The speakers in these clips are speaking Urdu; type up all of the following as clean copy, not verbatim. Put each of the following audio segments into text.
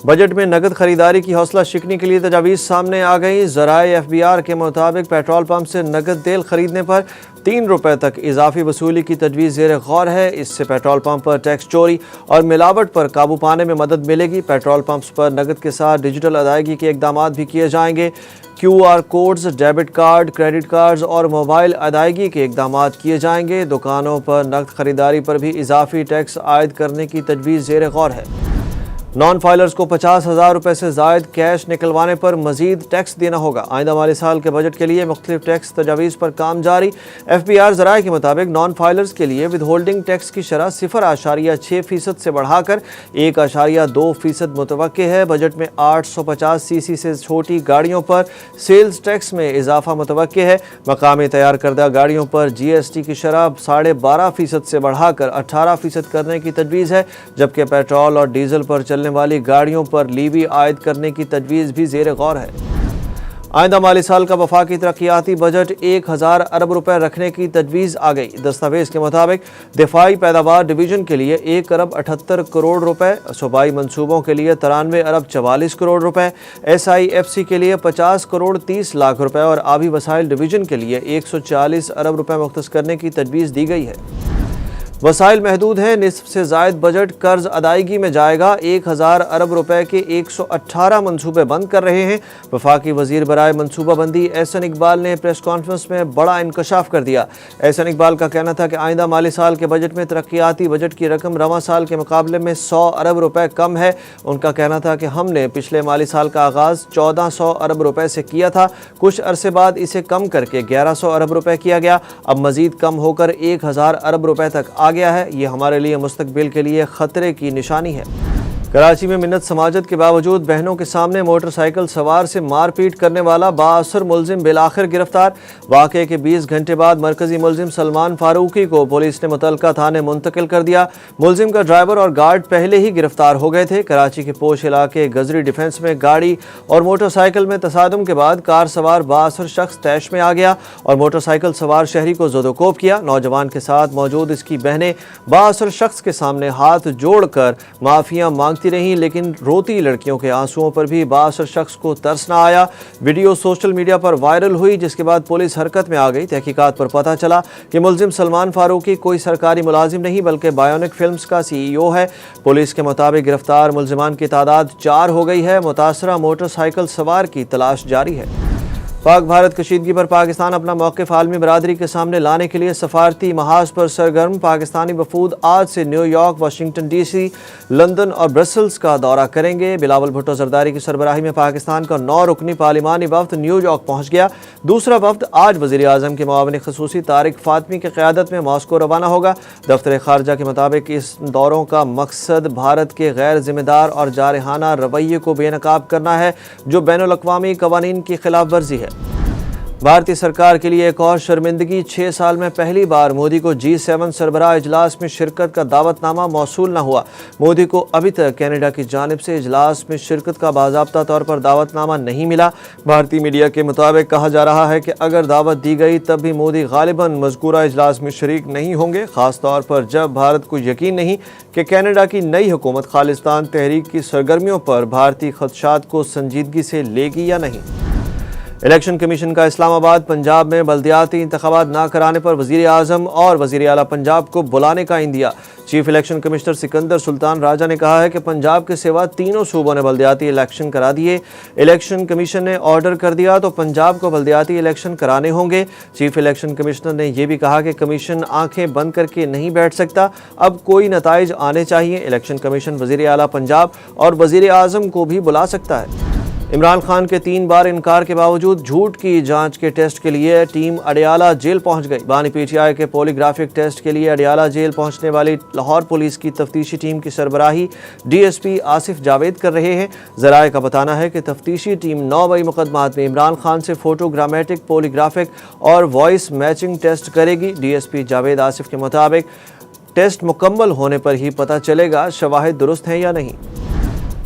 بجٹ میں نقد خریداری کی حوصلہ شکنی کے لیے تجاویز سامنے آ گئی۔ ذرائع FBR کے مطابق پیٹرول پمپ سے نقد تیل خریدنے پر 3 روپے تک اضافی وصولی کی تجویز زیر غور ہے۔ اس سے پیٹرول پمپ پر ٹیکس چوری اور ملاوٹ پر قابو پانے میں مدد ملے گی۔ پیٹرول پمپس پر نقد کے ساتھ ڈیجیٹل ادائیگی کے اقدامات بھی کیے جائیں گے۔ QR codes, debit card, credit cards اور موبائل ادائیگی کے اقدامات کیے جائیں گے۔ دکانوں پر نقد خریداری پر بھی اضافی ٹیکس عائد کرنے کی تجویز زیر غور ہے۔ نان فائلرز کو 50,000 روپے سے زائد کیش نکلوانے پر مزید ٹیکس دینا ہوگا۔ آئندہ مالی سال کے بجٹ کے لیے مختلف ٹیکس تجاویز پر کام جاری۔ FBR ذرائع کے مطابق نان فائلرز کے لیے ود ہولڈنگ ٹیکس کی شرح 0.6% سے بڑھا کر 1.2% متوقع ہے۔ بجٹ میں 850 cc سے چھوٹی گاڑیوں پر سیلز ٹیکس میں اضافہ متوقع ہے۔ مقامی تیار کردہ گاڑیوں پر GST کی شرح 12.5% سے بڑھا کر 18% کرنے کی تجویز ہے، جبکہ پیٹرول اور ڈیزل پر چلنے والی گاڑیوں پر لیوی عائد کرنے کی تجویز بھی زیر غور ہے۔ آئندہ مالی سال کا وفاقی ترقیاتی بجٹ 1000 ارب روپے رکھنے کی تجویز آ گئی۔ دستاویز کے مطابق دفاعی پیداوار ڈویژن کے لیے 1 ارب 78 کروڑ روپے، صوبائی منصوبوں کے لیے 93 ارب 44 کروڑ روپے، SIFC کے لیے 50 کروڑ 30 لاکھ روپے اور آبی وسائل ڈویژن کے لیے 140 ارب روپے مختص کرنے کی تجویز دی گئی ہے۔ وسائل محدود ہیں، نصف سے زائد بجٹ قرض ادائیگی میں جائے گا۔ 1000 ارب روپے کے 118 منصوبے بند کر رہے ہیں۔ وفاقی وزیر برائے منصوبہ بندی احسن اقبال نے پریس کانفرنس میں بڑا انکشاف کر دیا۔ احسن اقبال کا کہنا تھا کہ آئندہ مالی سال کے بجٹ میں ترقیاتی بجٹ کی رقم رواں سال کے مقابلے میں 100 ارب روپے کم ہے۔ ان کا کہنا تھا کہ ہم نے پچھلے مالی سال کا آغاز 1400 ارب روپے سے کیا تھا، کچھ عرصے بعد اسے کم کر کے 1100 ارب روپے کیا گیا، اب مزید کم ہو کر 1000 ارب روپے تک آ گیا ہے۔ یہ ہمارے لیے مستقبل کے لیے خطرے کی نشانی ہے۔ کراچی میں منت سماجت کے باوجود بہنوں کے سامنے موٹر سائیکل سوار سے مار پیٹ کرنے والا بااثر ملزم بالآخر گرفتار۔ واقعے کے 20 گھنٹے بعد مرکزی ملزم سلمان فاروقی کو پولیس نے متعلقہ تھانے منتقل کر دیا۔ ملزم کا ڈرائیور اور گارڈ پہلے ہی گرفتار ہو گئے تھے۔ کراچی کے پوش علاقے گزری ڈیفنس میں گاڑی اور موٹر سائیکل میں تصادم کے بعد کار سوار بااثر شخص طیش میں آ گیا اور موٹر سائیکل سوار شہری کو زد و کوب کیا۔ نوجوان کے ساتھ موجود اس کی بہنیں بااثر شخص کے سامنے ہاتھ جوڑ کر معافیاں مانگتی رہیں، لیکن روتی لڑکیوں کے آنسوؤں پر بھی بااثر شخص کو ترس نہ آیا۔ ویڈیو سوشل میڈیا پر وائرل ہوئی، جس کے بعد پولیس حرکت میں آ گئی۔ تحقیقات پر پتہ چلا کہ ملزم سلمان فاروقی کوئی سرکاری ملازم نہیں بلکہ بایونک فلمز کا CEO ہے۔ پولیس کے مطابق گرفتار ملزمان کی تعداد 4 ہو گئی ہے۔ متاثرہ موٹر سائیکل سوار کی تلاش جاری ہے۔ پاک بھارت کشیدگی پر پاکستان اپنا موقف عالمی برادری کے سامنے لانے کے لیے سفارتی محاذ پر سرگرم۔ پاکستانی وفود آج سے new York, Washington DC، London اور برسلز کا دورہ کریں گے۔ بلاول بھٹو زرداری کی سربراہی میں پاکستان کا 9 رکنی پارلیمانی وفد نیو یارک پہنچ گیا۔ دوسرا وفد آج وزیر اعظم کے معاون خصوصی طارق فاطمی کی قیادت میں ماسکو روانہ ہوگا۔ دفتر خارجہ کے مطابق اس دوروں کا مقصد بھارت کے غیر ذمہ دار اور جارحانہ رویے کو بے نقاب کرنا ہے، جو بین الاقوامی قوانین کی خلاف ورزی ہے۔ بھارتی سرکار کے لیے ایک اور شرمندگی، 6 سال میں پہلی بار مودی کو G7 سربراہ اجلاس میں شرکت کا دعوت نامہ موصول نہ ہوا۔ مودی کو ابھی تک کینیڈا کی جانب سے اجلاس میں شرکت کا باضابطہ طور پر دعوت نامہ نہیں ملا۔ بھارتی میڈیا کے مطابق کہا جا رہا ہے کہ اگر دعوت دی گئی تب بھی مودی غالباً مذکورہ اجلاس میں شریک نہیں ہوں گے، خاص طور پر جب بھارت کو یقین نہیں کہ کینیڈا کی نئی حکومت خالصتان تحریک کی سرگرمیوں پر بھارتی خدشات کو سنجیدگی سے لے گی یا نہیں۔ الیکشن کمیشن کا اسلام آباد پنجاب میں بلدیاتی انتخابات نہ کرانے پر وزیر اعظم اور وزیر اعلیٰ پنجاب کو بلانے کا عندیہ۔ چیف الیکشن کمشنر سکندر سلطان راجہ نے کہا ہے کہ پنجاب کے سوا تینوں صوبوں نے بلدیاتی الیکشن کرا دیے۔ الیکشن کمیشن نے آرڈر کر دیا تو پنجاب کو بلدیاتی الیکشن کرانے ہوں گے۔ چیف الیکشن کمشنر نے یہ بھی کہا کہ کمیشن آنکھیں بند کر کے نہیں بیٹھ سکتا، اب کوئی نتائج آنے چاہیے۔ الیکشن کمیشن وزیر اعلیٰ پنجاب اور وزیر اعظم کو بھی بلا سکتا ہے۔ عمران خان کے 3 بار انکار کے باوجود جھوٹ کی جانچ کے ٹیسٹ کے لیے ٹیم اڈیالہ جیل پہنچ گئی۔ بانی PTI کے پولی گرافک ٹیسٹ کے لیے اڈیالہ جیل پہنچنے والی لاہور پولیس کی تفتیشی ٹیم کی سربراہی DSP آصف جاوید کر رہے ہیں۔ ذرائع کا بتانا ہے کہ تفتیشی ٹیم 9 بئی مقدمات میں عمران خان سے فوٹو گرامیٹک، پولی گرافک اور وائس میچنگ ٹیسٹ کرے گی۔ DSP جاوید آصف کے مطابق ٹیسٹ مکمل ہونے پر ہی پتہ چلے گا شواہد درست ہیں یا نہیں۔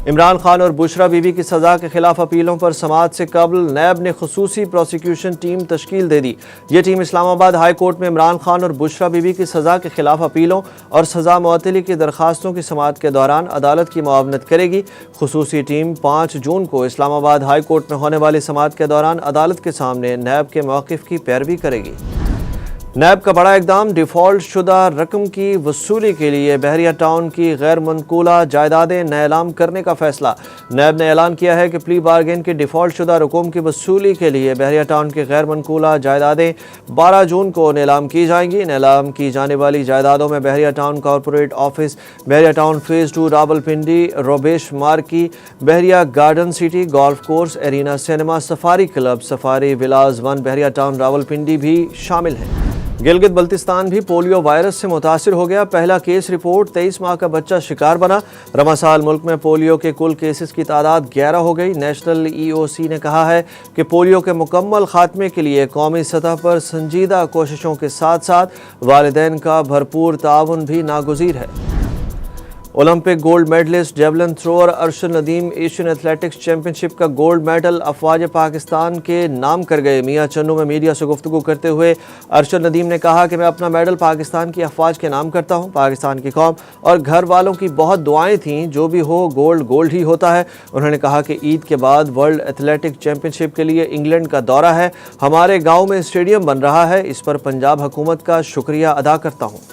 عمران خان اور بشرا بی بی کی سزا کے خلاف اپیلوں پر سماعت سے قبل نیب نے خصوصی پروسیکیوشن ٹیم تشکیل دے دی۔ یہ ٹیم اسلام آباد ہائی کورٹ میں عمران خان اور بشرا بی بی کی سزا کے خلاف اپیلوں اور سزا معطلی کی درخواستوں کی سماعت کے دوران عدالت کی معاونت کرے گی۔ خصوصی ٹیم 5 جون کو اسلام آباد ہائی کورٹ میں ہونے والی سماعت کے دوران عدالت کے سامنے نیب کے موقف کی پیروی کرے گی۔ نیب کا بڑا اقدام، ڈیفالٹ شدہ رقم کی وصولی کے لیے بحریہ ٹاؤن کی غیر منقولہ جائیدادیں نیلام کرنے کا فیصلہ۔ نیب نے اعلان کیا ہے کہ پلی بارگین کی ڈیفالٹ شدہ رقوم کی وصولی کے لیے بحریہ ٹاؤن کی غیر منقولہ جائیدادیں 12 جون کو نیلام کی جائیں گی۔ نیلام کی جانے والی جائیدادوں میں بحریہ ٹاؤن کارپوریٹ آفس، بحریہ ٹاؤن فیز 2 راولپنڈی، روبیش مارکی، بحریہ garden city, golf course, arena cinema, safari club, safari villas 1 بحریہ ٹاؤن راولپنڈی بھی شامل ہیں۔ گلگت بلتستان بھی پولیو وائرس سے متاثر ہو گیا۔ پہلا کیس رپورٹ 23 ماہ کا بچہ شکار بنا۔ رواں سال ملک میں پولیو کے کل کیسز کی تعداد 11 ہو گئی۔ نیشنل EOC نے کہا ہے کہ پولیو کے مکمل خاتمے کے لیے قومی سطح پر سنجیدہ کوششوں کے ساتھ ساتھ والدین کا بھرپور تعاون بھی ناگزیر ہے۔ Olympic gold medallist javelin thrower Arshad Nadeem Asian athletics championship کا گولڈ میڈل افواج پاکستان کے نام کر گئے۔ میاں چنو میں میڈیا سے گفتگو کرتے ہوئے ارشد ندیم نے کہا کہ میں اپنا میڈل پاکستان کی افواج کے نام کرتا ہوں۔ پاکستان کی قوم اور گھر والوں کی بہت دعائیں تھیں، جو بھی ہو گولڈ گولڈ ہی ہوتا ہے۔ انہوں نے کہا کہ عید کے بعد ورلڈ ایتھلیٹک چیمپئن شپ کے لیے انگلینڈ کا دورہ ہے۔ ہمارے گاؤں میں اسٹیڈیم بن رہا ہے، اس پر پنجاب حکومت کا شکریہ ادا کرتا ہوں۔